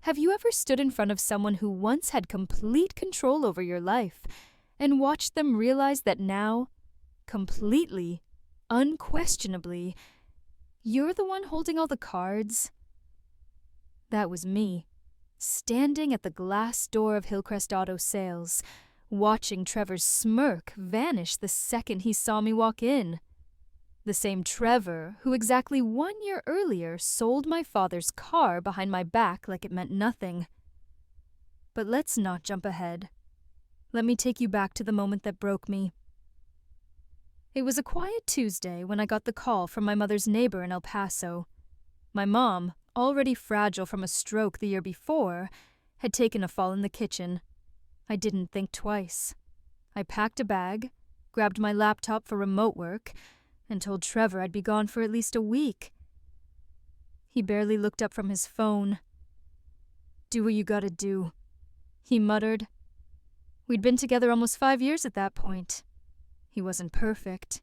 Have you ever stood in front of someone who once had complete control over your life and watched them realize that now, completely, unquestionably, you're the one holding all the cards? That was me, standing at the glass door of Hillcrest Auto Sales, watching Trevor's smirk vanish the second he saw me walk in. The same Trevor who exactly 1 year earlier sold my father's car behind my back like it meant nothing. But let's not jump ahead. Let me take you back to the moment that broke me. It was a quiet Tuesday when I got the call from my mother's neighbor in El Paso. My mom, already fragile from a stroke the year before, had taken a fall in the kitchen. I didn't think twice. I packed a bag, grabbed my laptop for remote work, and told Trevor I'd be gone for at least a week. He barely looked up from his phone. "Do what you gotta do," he muttered. We'd been together almost 5 years at that point. He wasn't perfect.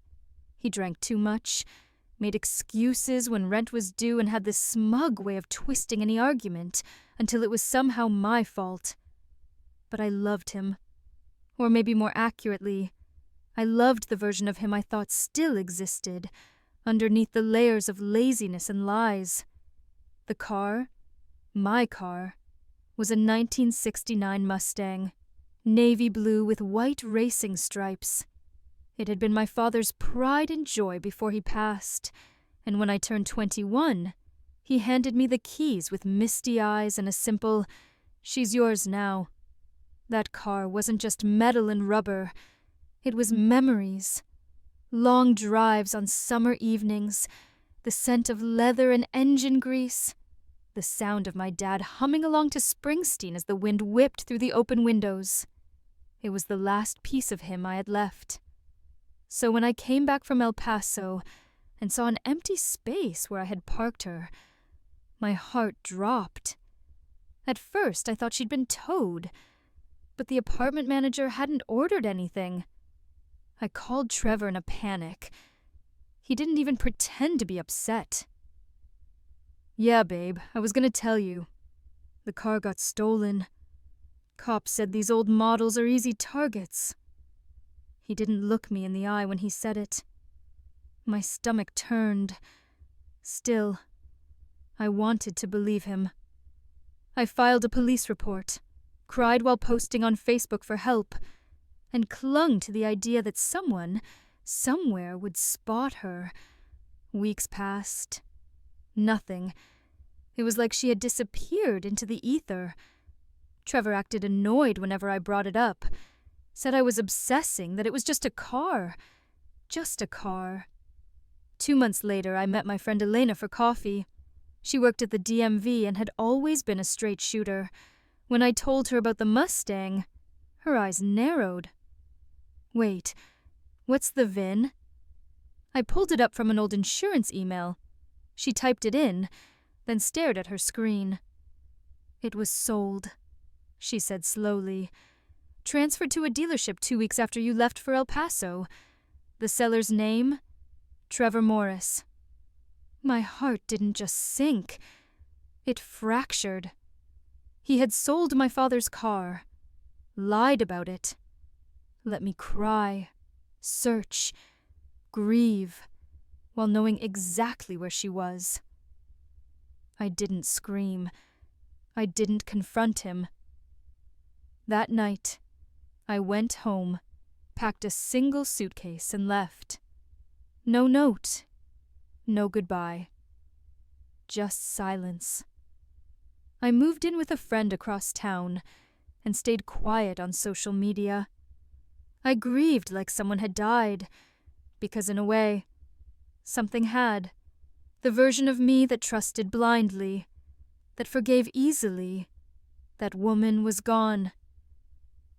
He drank too much, made excuses when rent was due, and had this smug way of twisting any argument until it was somehow my fault. But I loved him. Or maybe more accurately, I loved the version of him I thought still existed, underneath the layers of laziness and lies. The car, my car, was a 1969 Mustang, navy blue with white racing stripes. It had been my father's pride and joy before he passed, and when I turned 21, he handed me the keys with misty eyes and a simple, "She's yours now." That car wasn't just metal and rubber. It was memories. Long drives on summer evenings, the scent of leather and engine grease, the sound of my dad humming along to Springsteen as the wind whipped through the open windows. It was the last piece of him I had left. So when I came back from El Paso and saw an empty space where I had parked her, my heart dropped. At first I thought she'd been towed, but the apartment manager hadn't ordered anything. I called Trevor in a panic. He didn't even pretend to be upset. "Yeah, babe, I was gonna tell you. The car got stolen. Cops said these old models are easy targets." He didn't look me in the eye when he said it. My stomach turned. Still, I wanted to believe him. I filed a police report, cried while posting on Facebook for help, and clung to the idea that someone, somewhere, would spot her. Weeks passed. Nothing. It was like she had disappeared into the ether. Trevor acted annoyed whenever I brought it up, said I was obsessing, that it was just a car. Just a car. 2 months later, I met my friend Elena for coffee. She worked at the DMV and had always been a straight shooter. When I told her about the Mustang, her eyes narrowed. "Wait, what's the VIN?" I pulled it up from an old insurance email. She typed it in, then stared at her screen. "It was sold," she said slowly. "Transferred to a dealership 2 weeks after you left for El Paso. The seller's name? Trevor Morris." My heart didn't just sink. It fractured. He had sold my father's car, lied about it, let me cry, search, grieve, while knowing exactly where she was. I didn't scream. I didn't confront him. That night, I went home, packed a single suitcase, and left. No note, no goodbye. Just silence. I moved in with a friend across town and stayed quiet on social media. I grieved like someone had died, because in a way, something had. The version of me that trusted blindly, that forgave easily. That woman was gone.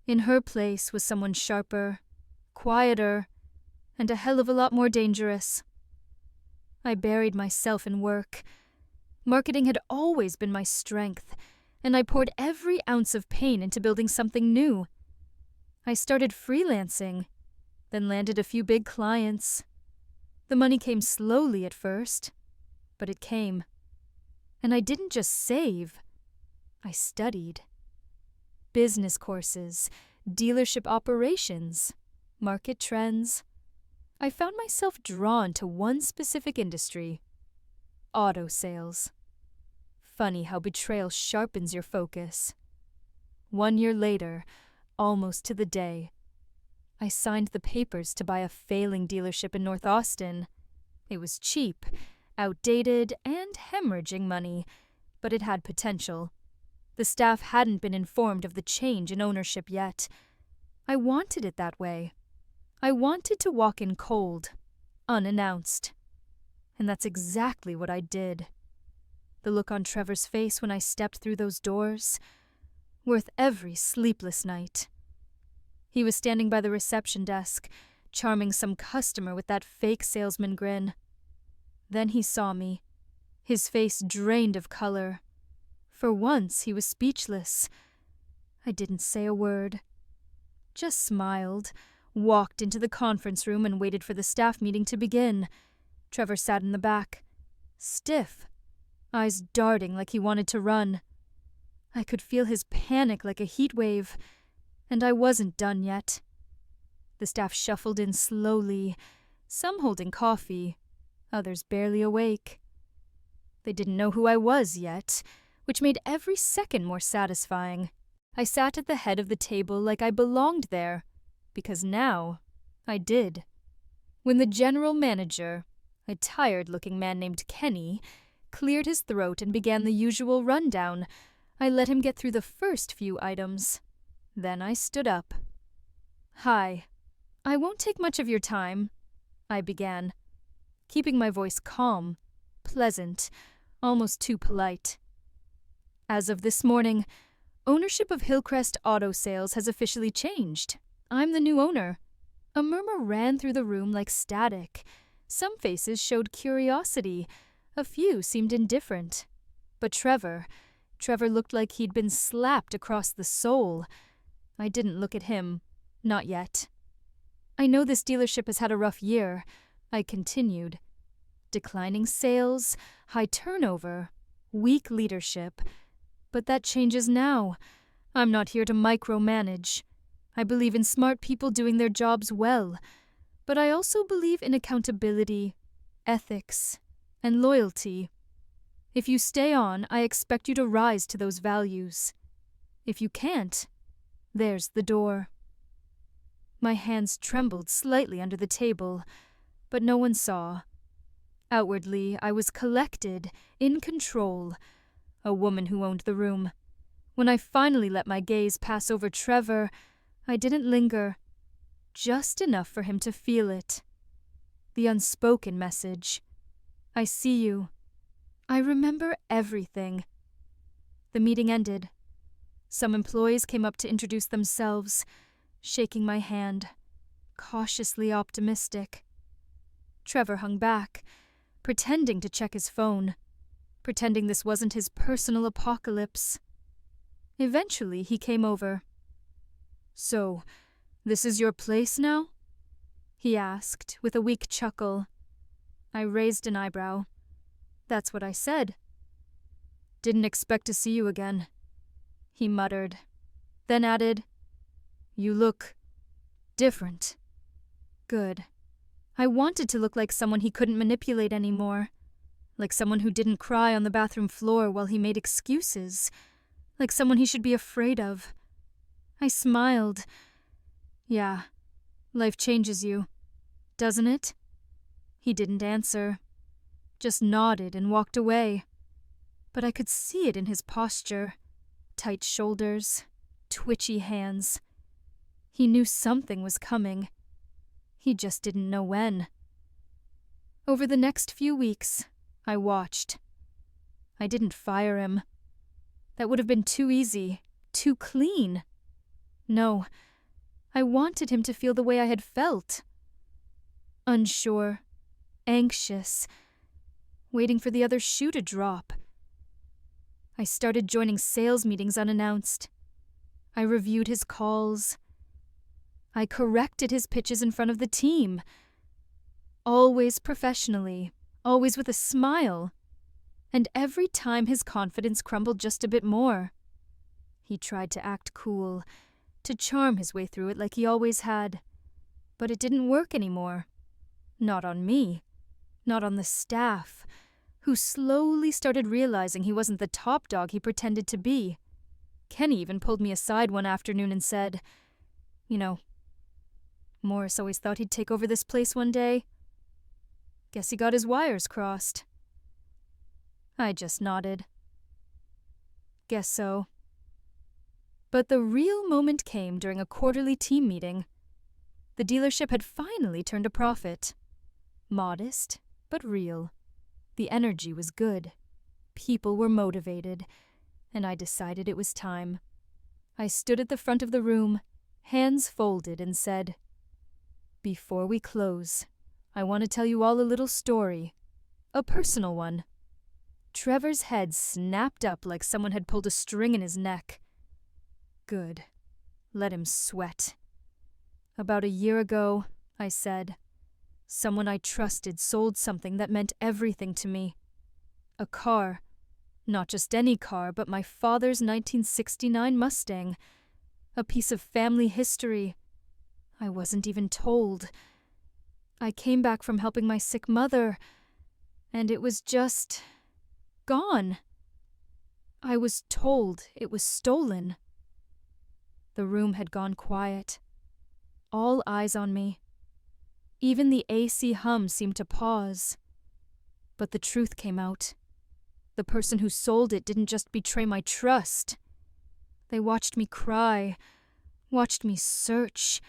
In her place was someone sharper, quieter, and a hell of a lot more dangerous. I buried myself in work. Marketing had always been my strength, and I poured every ounce of pain into building something new. I started freelancing, then landed a few big clients. The money came slowly at first, but it came. And I didn't just save. I studied. Business courses, dealership operations, market trends. I found myself drawn to one specific industry: auto sales. Funny how betrayal sharpens your focus. 1 year later, almost to the day, I signed the papers to buy a failing dealership in North Austin. It was cheap, outdated, and hemorrhaging money, but it had potential. The staff hadn't been informed of the change in ownership yet. I wanted it that way. I wanted to walk in cold, unannounced. And that's exactly what I did. The look on Trevor's face when I stepped through those doors, worth every sleepless night. He was standing by the reception desk, charming some customer with that fake salesman grin. Then he saw me, his face drained of color. For once, he was speechless. I didn't say a word. Just smiled, walked into the conference room and waited for the staff meeting to begin. Trevor sat in the back, stiff, eyes darting like he wanted to run. I could feel his panic like a heat wave, and I wasn't done yet. The staff shuffled in slowly, some holding coffee, others barely awake. They didn't know who I was yet, which made every second more satisfying. I sat at the head of the table like I belonged there, because now I did. When the general manager, a tired-looking man named Kenny, cleared his throat and began the usual rundown, I let him get through the first few items. Then I stood up. "Hi, I won't take much of your time," I began, keeping my voice calm, pleasant, almost too polite. "As of this morning, ownership of Hillcrest Auto Sales has officially changed. I'm the new owner." A murmur ran through the room like static. Some faces showed curiosity. A few seemed indifferent. But Trevor looked like he'd been slapped across the soul. I didn't look at him. Not yet. "I know this dealership has had a rough year," I continued. "Declining sales, high turnover, weak leadership. But that changes now. I'm not here to micromanage. I believe in smart people doing their jobs well. But I also believe in accountability, ethics, and loyalty. If you stay on, I expect you to rise to those values. If you can't, there's the door." My hands trembled slightly under the table, but no one saw. Outwardly, I was collected, in control, a woman who owned the room. When I finally let my gaze pass over Trevor, I didn't linger, just enough for him to feel it. The unspoken message. "I see you. I remember everything." The meeting ended. Some employees came up to introduce themselves, shaking my hand, cautiously optimistic. Trevor hung back, pretending to check his phone, pretending this wasn't his personal apocalypse. Eventually, he came over. "So, this is your place now?" he asked, with a weak chuckle. I raised an eyebrow. "That's what I said." "Didn't expect to see you again," he muttered, then added, "You look different." Good. I wanted to look like someone he couldn't manipulate anymore, like someone who didn't cry on the bathroom floor while he made excuses, like someone he should be afraid of. I smiled. "Yeah, life changes you, doesn't it?" He didn't answer, just nodded and walked away. But I could see it in his posture. Tight shoulders, twitchy hands. He knew something was coming. He just didn't know when. Over the next few weeks, I watched. I didn't fire him. That would have been too easy, too clean. No, I wanted him to feel the way I had felt. Unsure, anxious, waiting for the other shoe to drop. I started joining sales meetings unannounced. I reviewed his calls. I corrected his pitches in front of the team. Always professionally, always with a smile. And every time his confidence crumbled just a bit more. He tried to act cool, to charm his way through it like he always had. But it didn't work anymore. Not on me. Not on the staff, who slowly started realizing he wasn't the top dog he pretended to be. Kenny even pulled me aside one afternoon and said, "You know, Morris always thought he'd take over this place one day. Guess he got his wires crossed." I just nodded. Guess so. But the real moment came during a quarterly team meeting. The dealership had finally turned a profit. Modest, but real. The energy was good. People were motivated. And I decided it was time. I stood at the front of the room, hands folded, and said, "Before we close, I want to tell you all a little story. A personal one." Trevor's head snapped up like someone had pulled a string in his neck. Good. Let him sweat. "About a year ago," I said, "someone I trusted sold something that meant everything to me. A car. Not just any car, but my father's 1969 Mustang. A piece of family history. I wasn't even told. I came back from helping my sick mother, and it was just gone. I was told it was stolen." The room had gone quiet. All eyes on me. Even the AC hum seemed to pause. But the truth came out. The person who sold it didn't just betray my trust. They watched me cry, watched me search,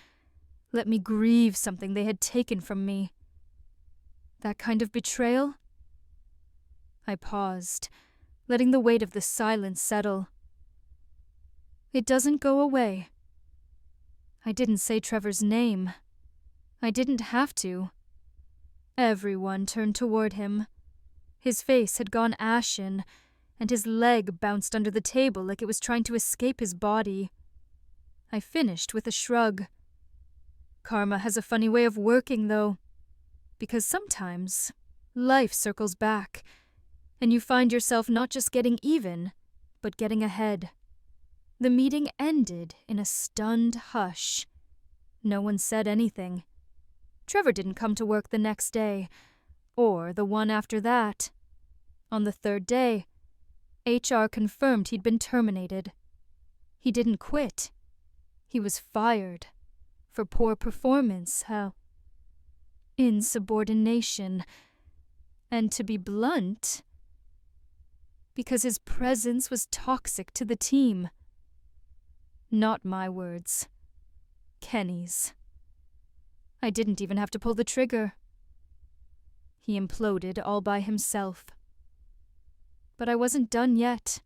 let me grieve something they had taken from me. That kind of betrayal? I paused, letting the weight of the silence settle. It doesn't go away. I didn't say Trevor's name. I didn't have to. Everyone turned toward him. His face had gone ashen, and his leg bounced under the table like it was trying to escape his body. I finished with a shrug. Karma has a funny way of working, though, because sometimes life circles back, and you find yourself not just getting even, but getting ahead. The meeting ended in a stunned hush. No one said anything. Trevor didn't come to work the next day, or the one after that. On the third day, HR confirmed he'd been terminated. He didn't quit. He was fired. For poor performance, insubordination. And to be blunt, because his presence was toxic to the team. Not my words. Kenny's. I didn't even have to pull the trigger. He imploded all by himself. But I wasn't done yet.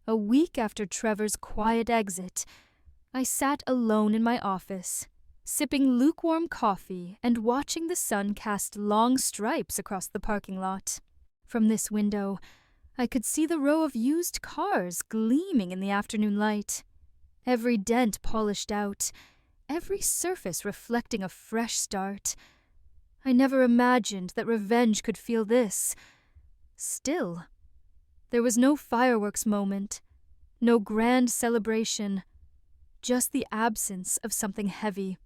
A week after Trevor's quiet exit, I sat alone in my office, sipping lukewarm coffee and watching the sun cast long stripes across the parking lot. From this window, I could see the row of used cars gleaming in the afternoon light, every dent polished out, every surface reflecting a fresh start. I never imagined that revenge could feel this. Still, there was no fireworks moment, no grand celebration, just the absence of something heavy,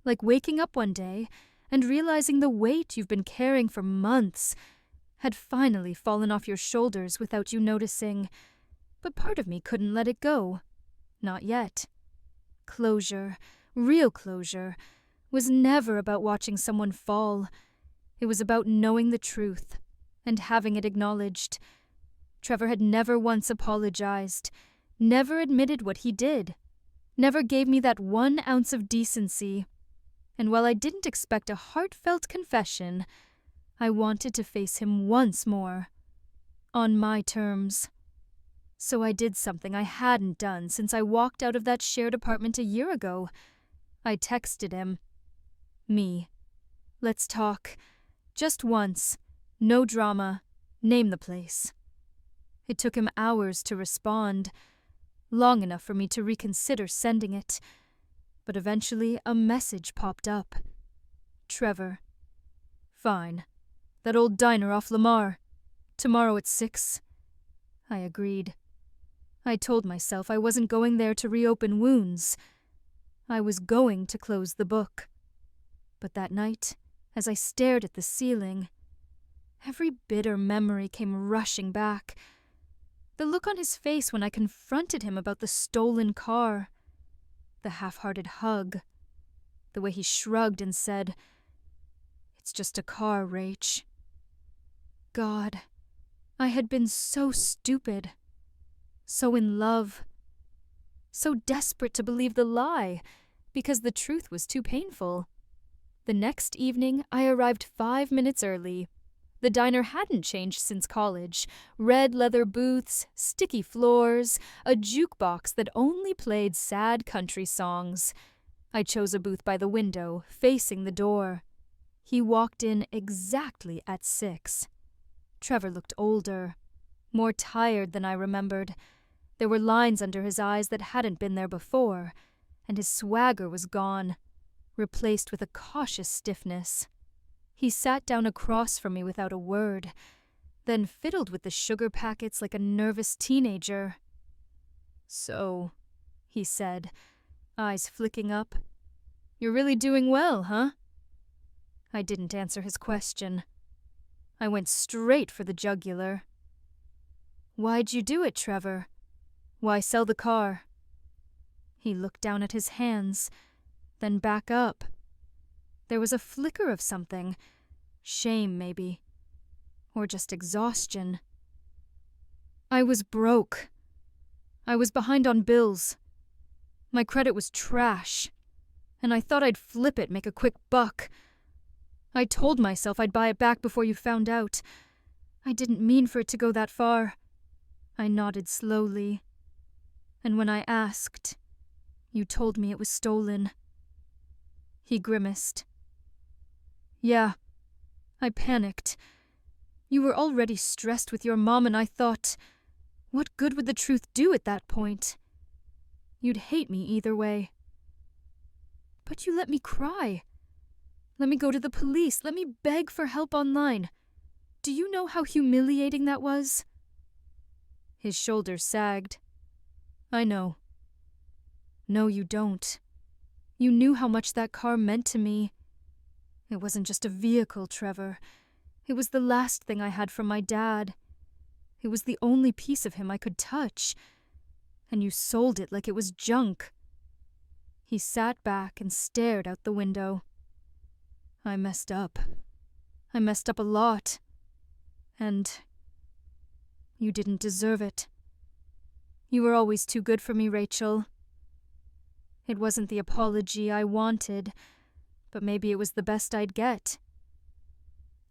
like waking up one day and realizing the weight you've been carrying for months had finally fallen off your shoulders without you noticing. But part of me couldn't let it go. Not yet. Closure, real closure, was never about watching someone fall. It was about knowing the truth and having it acknowledged. Trevor had never once apologized, never admitted what he did, never gave me that 1 ounce of decency. And while I didn't expect a heartfelt confession, I wanted to face him once more, on my terms. So I did something I hadn't done since I walked out of that shared apartment a year ago. I texted him. Me. Let's talk. Just once. No drama. Name the place. It took him hours to respond, long enough for me to reconsider sending it. But eventually a message popped up. Trevor. Fine. That old diner off Lamar. Tomorrow at 6. I agreed. I told myself I wasn't going there to reopen wounds. I was going to close the book. But that night, as I stared at the ceiling, every bitter memory came rushing back. The look on his face when I confronted him about the stolen car, the half-hearted hug, the way he shrugged and said, "It's just a car, Rach." God, I had been so stupid, so in love, so desperate to believe the lie, because the truth was too painful. The next evening, I arrived 5 minutes early. The diner hadn't changed since college. Red leather booths, sticky floors, a jukebox that only played sad country songs. I chose a booth by the window, facing the door. He walked in exactly at 6. Trevor looked older, more tired than I remembered. There were lines under his eyes that hadn't been there before, and his swagger was gone, replaced with a cautious stiffness. He sat down across from me without a word, then fiddled with the sugar packets like a nervous teenager. "So," he said, eyes flicking up, "you're really doing well, huh?" I didn't answer his question. I went straight for the jugular. "Why'd you do it, Trevor? Why sell the car?" He looked down at his hands, then back up. There was a flicker of something. Shame, maybe. Or just exhaustion. "I was broke. I was behind on bills. My credit was trash, and I thought I'd flip it, make a quick buck. I told myself I'd buy it back before you found out. I didn't mean for it to go that far." I nodded slowly. "And when I asked, you told me it was stolen." He grimaced. "Yeah, I panicked. You were already stressed with your mom, and I thought, what good would the truth do at that point? You'd hate me either way. But you let me cry. Let me go to the police. Let me beg for help online. Do you know how humiliating that was?" His shoulders sagged. "I know." "No, you don't. You knew how much that car meant to me. It wasn't just a vehicle, Trevor. It was the last thing I had from my dad. It was the only piece of him I could touch. And you sold it like it was junk." He sat back and stared out the window. "I messed up. I messed up a lot. And you didn't deserve it. You were always too good for me, Rachel. It wasn't the apology I wanted, but maybe it was the best I'd get.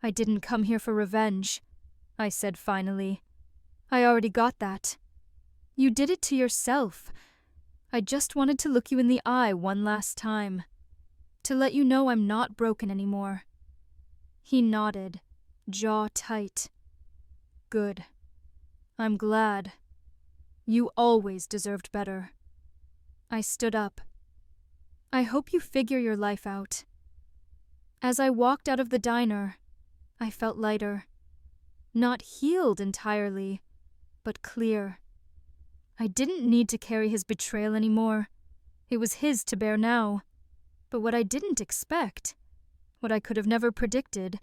I didn't come here for revenge," I said finally. "I already got that. You did it to yourself. I just wanted to look you in the eye one last time. To let you know I'm not broken anymore." He nodded, jaw tight. "Good. I'm glad. You always deserved better." I stood up. "I hope you figure your life out." As I walked out of the diner, I felt lighter. Not healed entirely, but clear. I didn't need to carry his betrayal anymore. It was his to bear now. But what I didn't expect, what I could have never predicted,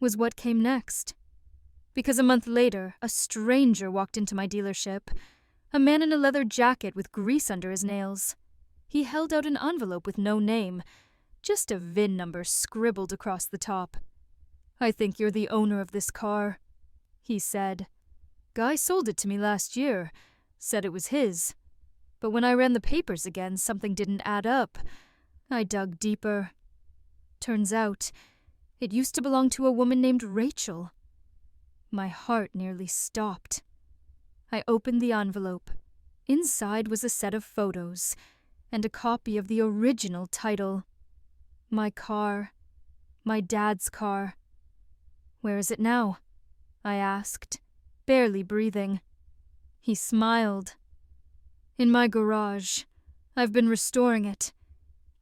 was what came next. Because a month later, a stranger walked into my dealership, a man in a leather jacket with grease under his nails. He held out an envelope with no name, just a VIN number scribbled across the top. "I think you're the owner of this car," he said. "Guy sold it to me last year, said it was his. But when I ran the papers again, something didn't add up. I dug deeper. Turns out, it used to belong to a woman named Rachel." My heart nearly stopped. I opened the envelope. Inside was a set of photos, and a copy of the original title. My car. My dad's car. "Where is it now?" I asked, barely breathing. He smiled. "In my garage. I've been restoring it.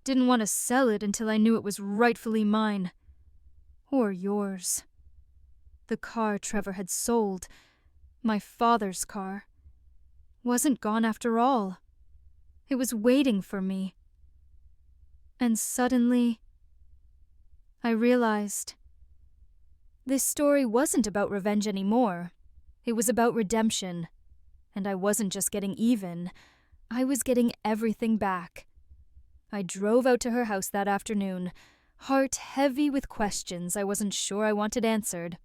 Didn't want to sell it until I knew it was rightfully mine. Or yours." The car Trevor had sold. My father's car. wasn't gone after all. It was waiting for me. And suddenly, I realized this story wasn't about revenge anymore. It was about redemption. And I wasn't just getting even, I was getting everything back. I drove out to her house that afternoon, heart heavy with questions I wasn't sure I wanted answered.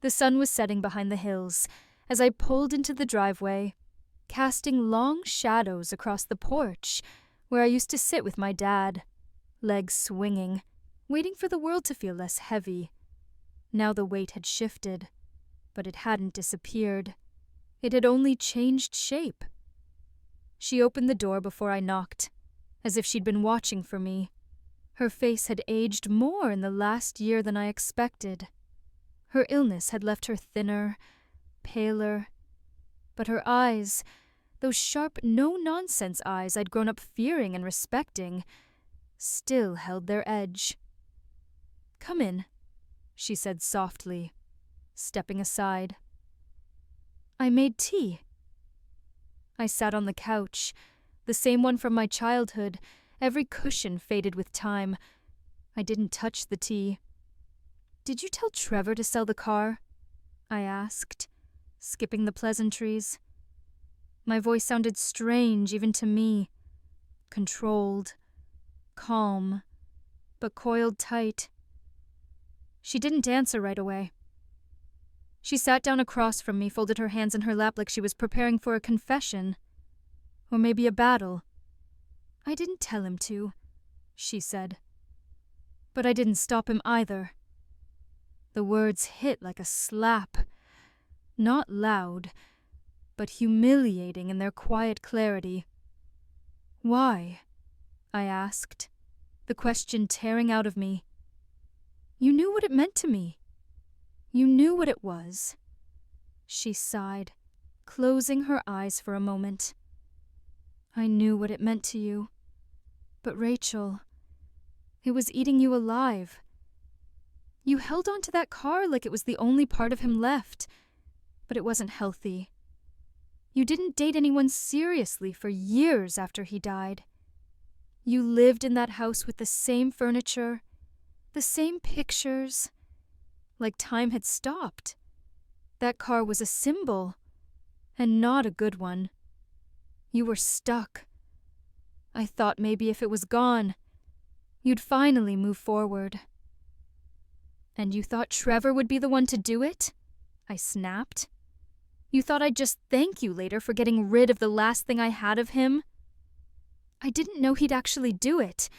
The sun was setting behind the hills as I pulled into the driveway, casting long shadows across the porch where I used to sit with my dad, legs swinging, waiting for the world to feel less heavy. Now the weight had shifted, but it hadn't disappeared. It had only changed shape. She opened the door before I knocked, as if she'd been watching for me. Her face had aged more in the last year than I expected. Her illness had left her thinner, paler, but her eyes, those sharp, no-nonsense eyes I'd grown up fearing and respecting, still held their edge. "Come in," she said softly, stepping aside. "I made tea." I sat on the couch, the same one from my childhood, every cushion faded with time. I didn't touch the tea. "Did you tell Trevor to sell the car?" I asked, skipping the pleasantries. My voice sounded strange even to me, controlled, calm, but coiled tight. She didn't answer right away. She sat down across from me, folded her hands in her lap like she was preparing for a confession. Or maybe a battle. "I didn't tell him to," she said. "But I didn't stop him either." The words hit like a slap. Not loud, but humiliating in their quiet clarity. "Why?" I asked, the question tearing out of me. "You knew what it meant to me. You knew what it was." She sighed, closing her eyes for a moment. "I knew what it meant to you. But Rachel, it was eating you alive. You held on to that car like it was the only part of him left, but it wasn't healthy. You didn't date anyone seriously for years after he died. You lived in that house with the same furniture, the same pictures, like time had stopped. That car was a symbol, and not a good one. You were stuck. I thought maybe if it was gone, you'd finally move forward." "And you thought Trevor would be the one to do it?" I snapped. "You thought I'd just thank you later for getting rid of the last thing I had of him?" "I didn't know he'd actually do it,"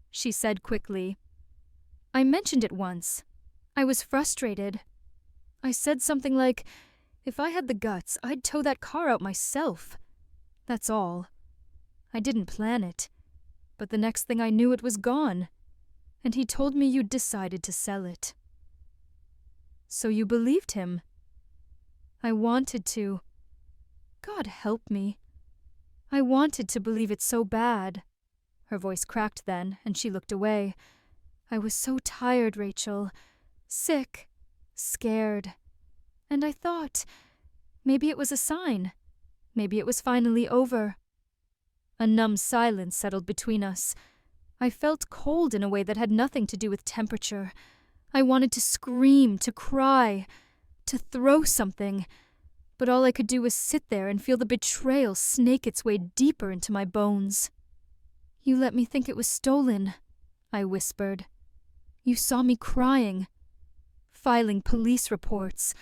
she said quickly. "I mentioned it once. I was frustrated. I said something like, if I had the guts, I'd tow that car out myself. That's all. I didn't plan it, but the next thing I knew it was gone, and he told me you'd decided to sell it." "So you believed him?" "I wanted to. God help me. I wanted to believe it so bad." Her voice cracked then, and she looked away. "I was so tired, Rachel. Sick. Scared. And I thought, maybe it was a sign. Maybe it was finally over." A numb silence settled between us. I felt cold in a way that had nothing to do with temperature. I wanted to scream, to cry, to throw something, but all I could do was sit there and feel the betrayal snake its way deeper into my bones. "You let me think it was stolen," I whispered. "You saw me crying, filing police reports,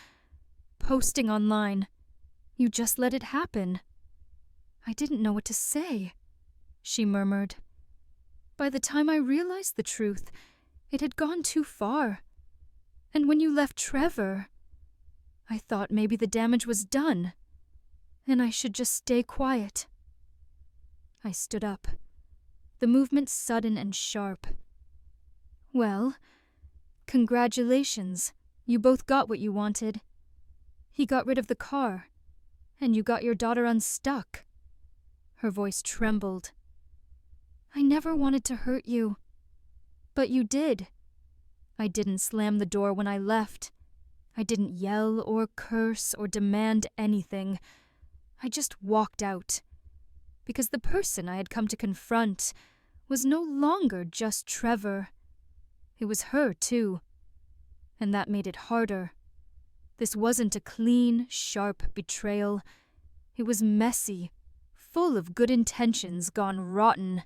posting online. You just let it happen." "I didn't know what to say," she murmured. "By the time I realized the truth, it had gone too far. And when you left Trevor, I thought maybe the damage was done, and I should just stay quiet." I stood up, the movement sudden and sharp. "Well, congratulations. You both got what you wanted. He got rid of the car, and you got your daughter unstuck." Her voice trembled. "I never wanted to hurt you. But you did. I didn't slam the door when I left. I didn't yell or curse or demand anything. I just walked out. Because the person I had come to confront was no longer just Trevor. It was her, too. And that made it harder. This wasn't a clean, sharp betrayal. It was messy, full of good intentions gone rotten.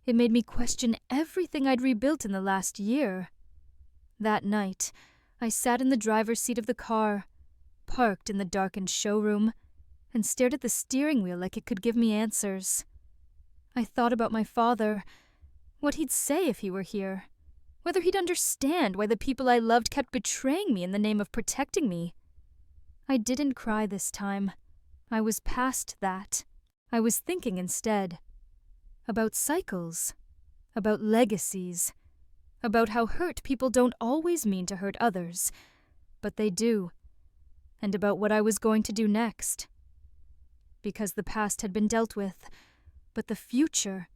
It made me question everything I'd rebuilt in the last year. That night, I sat in the driver's seat of the car, parked in the darkened showroom, and stared at the steering wheel like it could give me answers. I thought about my father, what he'd say if he were here, whether he'd understand why the people I loved kept betraying me in the name of protecting me. I didn't cry this time. I was past that. I was thinking instead about cycles, about legacies, about how hurt people don't always mean to hurt others, but they do, and about what I was going to do next. Because the past had been dealt with, but the future,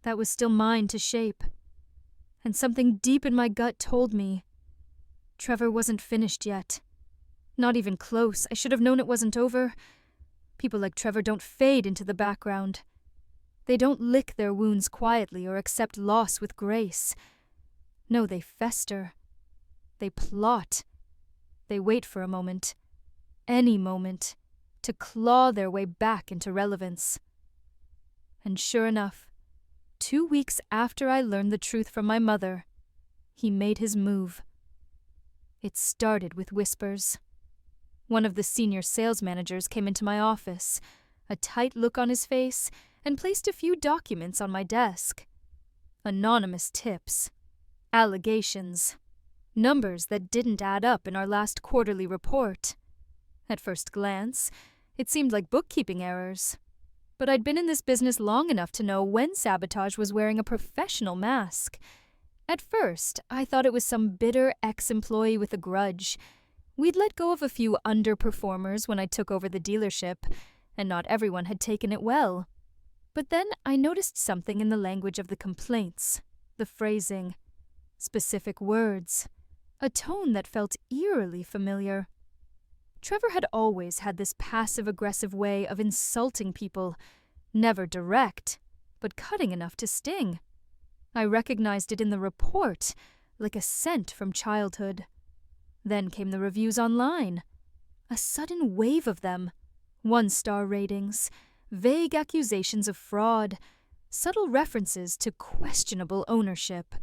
that was still mine to shape. And something deep in my gut told me Trevor wasn't finished yet. Not even close. I should have known it wasn't over. People like Trevor don't fade into the background. They don't lick their wounds quietly or accept loss with grace. No, they fester. They plot. They wait for a moment, any moment, to claw their way back into relevance. And sure enough, 2 weeks after I learned the truth from my mother, he made his move. It started with whispers. One of the senior sales managers came into my office, a tight look on his face, and placed a few documents on my desk. Anonymous tips, allegations, numbers that didn't add up in our last quarterly report. At first glance, it seemed like bookkeeping errors. But I'd been in this business long enough to know when sabotage was wearing a professional mask. At first, I thought it was some bitter ex-employee with a grudge. We'd let go of a few underperformers when I took over the dealership, and not everyone had taken it well. But then I noticed something in the language of the complaints, the phrasing, specific words, a tone that felt eerily familiar. Trevor had always had this passive-aggressive way of insulting people, never direct, but cutting enough to sting. I recognized it in the report, like a scent from childhood. Then came the reviews online. A sudden wave of them. 1-star ratings, vague accusations of fraud, subtle references to questionable ownership.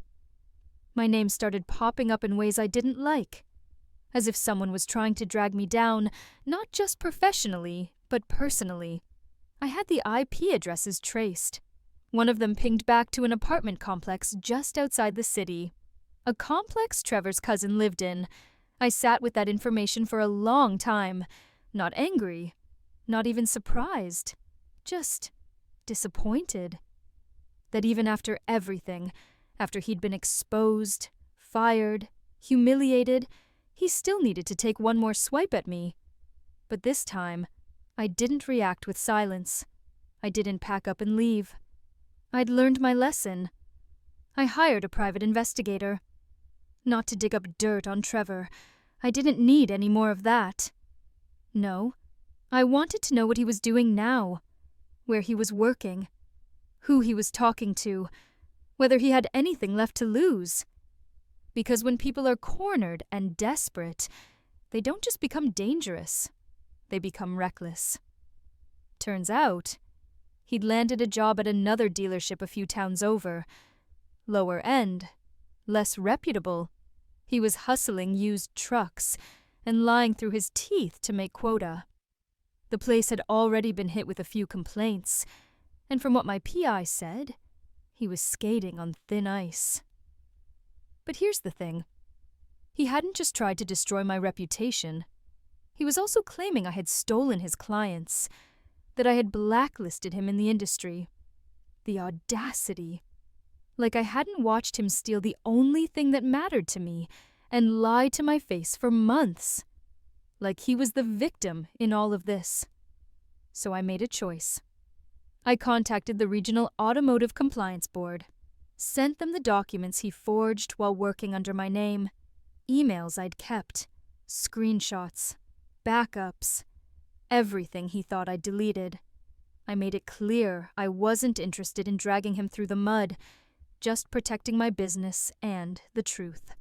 My name started popping up in ways I didn't like, as if someone was trying to drag me down, not just professionally, but personally. I had the IP addresses traced. One of them pinged back to an apartment complex just outside the city. A complex Trevor's cousin lived in. I sat with that information for a long time, not angry, not even surprised, just disappointed. That even after everything, after he'd been exposed, fired, humiliated, he still needed to take one more swipe at me. But this time, I didn't react with silence. I didn't pack up and leave. I'd learned my lesson. I hired a private investigator. Not to dig up dirt on Trevor. I didn't need any more of that. No, I wanted to know what he was doing now, where he was working, who he was talking to, whether he had anything left to lose. Because when people are cornered and desperate, they don't just become dangerous, they become reckless. Turns out, he'd landed a job at another dealership a few towns over. Lower end, less reputable. He was hustling used trucks and lying through his teeth to make quota. The place had already been hit with a few complaints, and from what my PI said, he was skating on thin ice. But here's the thing. He hadn't just tried to destroy my reputation. He was also claiming I had stolen his clients, that I had blacklisted him in the industry. The audacity. Like I hadn't watched him steal the only thing that mattered to me and lie to my face for months. Like he was the victim in all of this. So I made a choice. I contacted the Regional Automotive Compliance Board, sent them the documents he forged while working under my name, emails I'd kept, screenshots, backups, everything he thought I'd deleted. I made it clear I wasn't interested in dragging him through the mud, just protecting my business and the truth.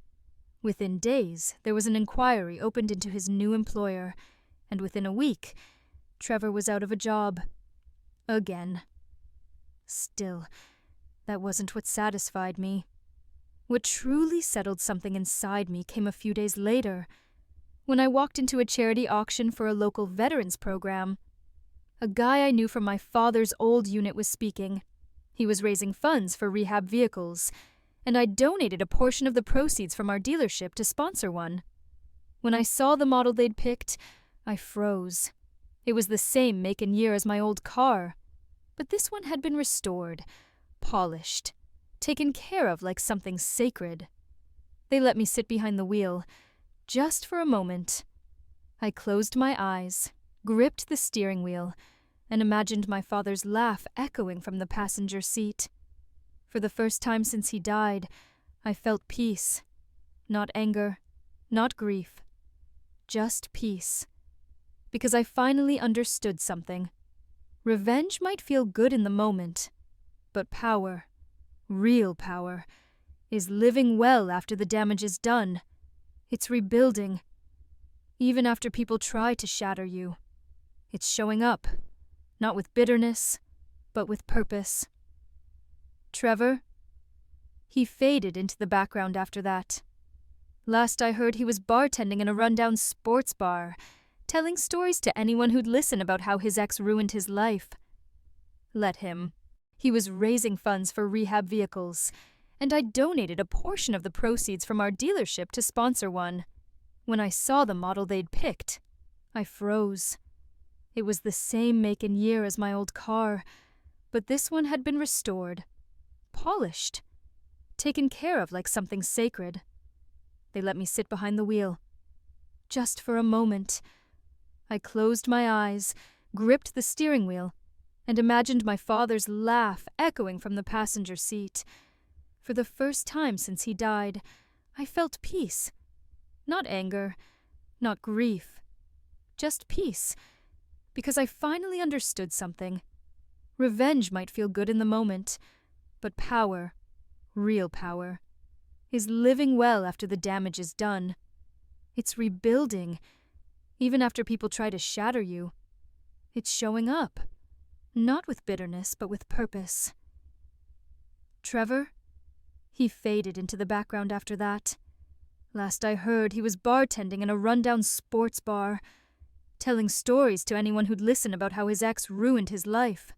Within days, there was an inquiry opened into his new employer, and within a week, Trevor was out of a job. Again. Still, that wasn't what satisfied me. What truly settled something inside me came a few days later, when I walked into a charity auction for a local veterans program. A guy I knew from my father's old unit was speaking. He was raising funds for rehab vehicles, and I donated a portion of the proceeds from our dealership to sponsor one. When I saw the model they'd picked, I froze. It was the same make and year as my old car, but this one had been restored, polished, taken care of like something sacred. They let me sit behind the wheel, just for a moment. I closed my eyes, gripped the steering wheel, and imagined my father's laugh echoing from the passenger seat. For the first time since he died, I felt peace. Not anger, not grief. Just peace. Because I finally understood something. Revenge might feel good in the moment, but power, real power, is living well after the damage is done. It's rebuilding. Even after people try to shatter you, it's showing up, not with bitterness, but with purpose. Trevor? He faded into the background after that. Last I heard, he was bartending in a rundown sports bar, telling stories to anyone who'd listen about how his ex ruined his life. Let him. He was raising funds for rehab vehicles, and I donated a portion of the proceeds from our dealership to sponsor one. When I saw the model they'd picked, I froze. It was the same make and year as my old car, but this one had been restored, polished, taken care of like something sacred. They let me sit behind the wheel. Just for a moment. I closed my eyes, gripped the steering wheel, and imagined my father's laugh echoing from the passenger seat. For the first time since he died, I felt peace. Not anger, not grief. Just peace. Because I finally understood something. Revenge might feel good in the moment, but power, real power, is living well after the damage is done. It's rebuilding, even after people try to shatter you. It's showing up, not with bitterness, but with purpose. Trevor? He faded into the background after that. Last I heard, he was bartending in a rundown sports bar, telling stories to anyone who'd listen about how his ex ruined his life.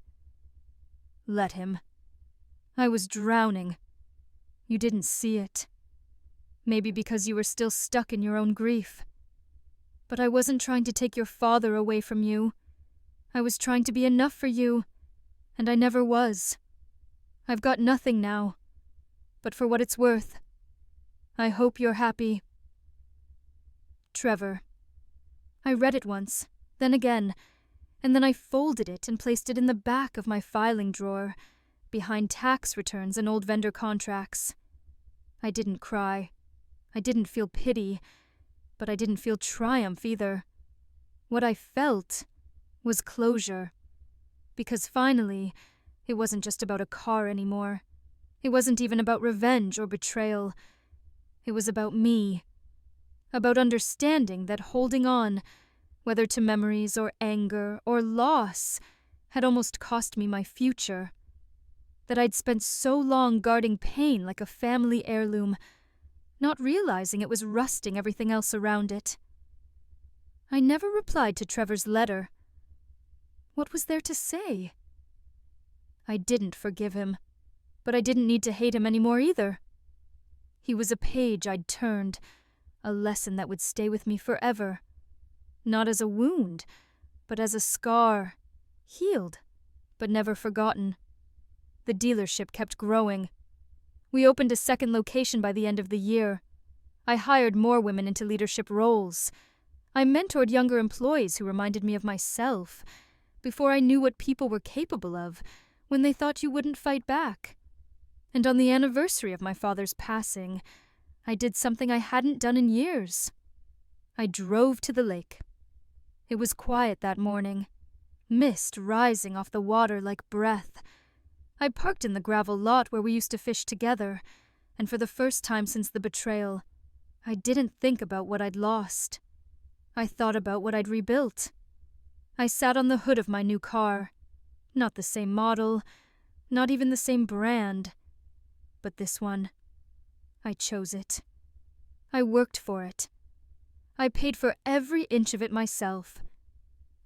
Let him. I was drowning. You didn't see it. Maybe because you were still stuck in your own grief. But I wasn't trying to take your father away from you. I was trying to be enough for you, and I never was. I've got nothing now. But for what it's worth, I hope you're happy. Trevor. I read it once, then again, and then I folded it and placed it in the back of my filing drawer, behind tax returns and old vendor contracts. I didn't cry. I didn't feel pity, but I didn't feel triumph either. What I felt was closure. Because finally, it wasn't just about a car anymore. It wasn't even about revenge or betrayal. It was about me. About understanding that holding on, whether to memories or anger or loss, had almost cost me my future. That I'd spent so long guarding pain like a family heirloom, not realizing it was rusting everything else around it. I never replied to Trevor's letter. What was there to say? I didn't forgive him, but I didn't need to hate him anymore either. He was a page I'd turned, a lesson that would stay with me forever. Not as a wound, but as a scar, healed, but never forgotten. The dealership kept growing. We opened a second location by the end of the year. I hired more women into leadership roles. I mentored younger employees who reminded me of myself, before I knew what people were capable of, when they thought you wouldn't fight back. And on the anniversary of my father's passing, I did something I hadn't done in years. I drove to the lake. It was quiet that morning, mist rising off the water like breath. I parked in the gravel lot where we used to fish together, and for the first time since the betrayal, I didn't think about what I'd lost. I thought about what I'd rebuilt. I sat on the hood of my new car. Not the same model, not even the same brand. But this one, I chose it. I worked for it. I paid for every inch of it myself.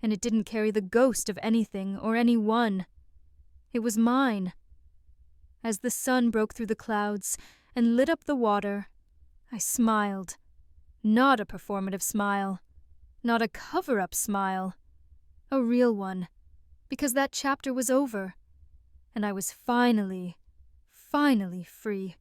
And it didn't carry the ghost of anything or anyone. It was mine. As the sun broke through the clouds and lit up the water, I smiled. Not a performative smile. Not a cover-up smile. A real one. Because that chapter was over. And I was finally free.